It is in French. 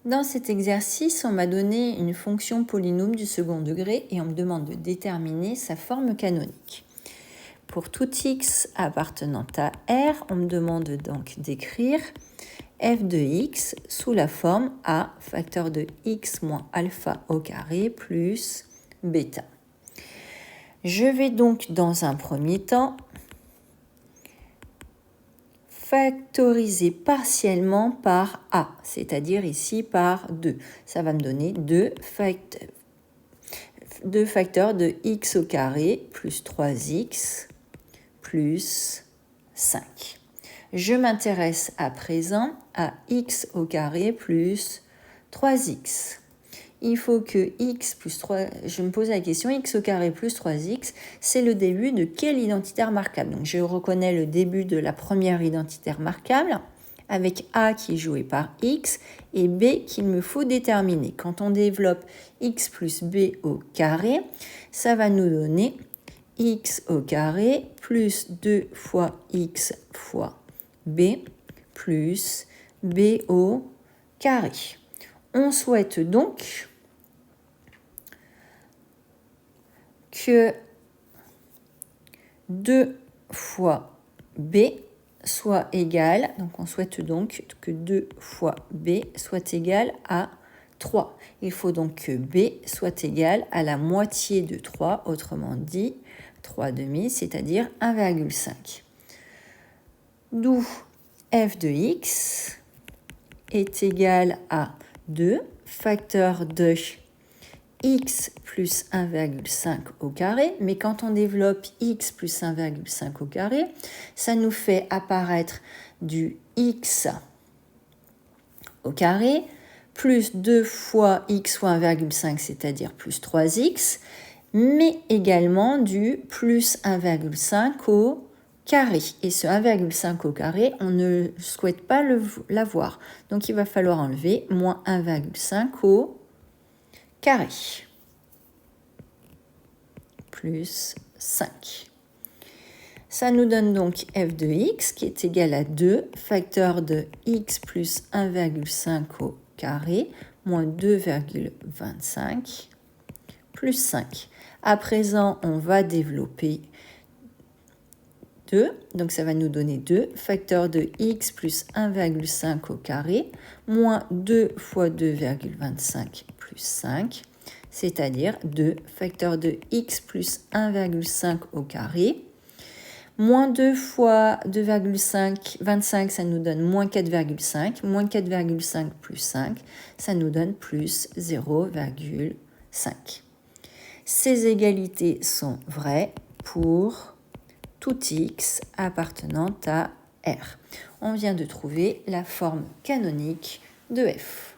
Dans cet exercice, on m'a donné une fonction polynôme du second degré et on me demande de déterminer sa forme canonique. Pour tout x appartenant à R, on me demande donc d'écrire f de x sous la forme a facteur de x moins alpha au carré plus bêta. Je vais donc dans un premier temps factoriser partiellement par a, c'est-à-dire ici par 2. Ça va me donner 2 facteurs de x au carré plus 3x plus 5. Je m'intéresse à présent à x au carré plus 3x. Il faut que x plus 3, je me pose la question, x au carré plus 3x, c'est le début de quelle identité remarquable? Donc je reconnais le début de la première identité remarquable, avec a qui est joué par x et b qu'il me faut déterminer. Quand on développe x plus b au carré, ça va nous donner x au carré plus 2 fois x fois b plus b au carré. On souhaite donc que 2 fois b soit égal, donc on souhaite donc que 2 fois b soit égal à 3. Il faut donc que b soit égal à la moitié de 3, autrement dit 3 demi, c'est-à-dire 1,5. D'où f de x est égal à 2 facteur de x plus 1,5 au carré, mais quand on développe x plus 1,5 au carré, ça nous fait apparaître du x au carré plus 2 fois x fois 1,5, c'est-à-dire plus 3x, mais également du plus 1,5 au carré. Et ce 1,5 au carré, on ne souhaite pas l'avoir. Donc il va falloir enlever moins 1,5 au carré plus 5. Ça nous donne donc f de x qui est égal à 2 facteur de x plus 1,5 au carré moins 2,25 plus 5. À présent, on va développer 2, donc ça va nous donner 2 facteur de x plus 1,5 au carré moins 2 fois 2,25 plus 5, c'est-à-dire 2 facteur de x plus 1,5 au carré moins 2 fois 2,25, ça nous donne moins 4,5, moins 4,5 plus 5, ça nous donne plus 0,5. Ces égalités sont vraies pour tout x appartenant à R. On vient de trouver la forme canonique de f.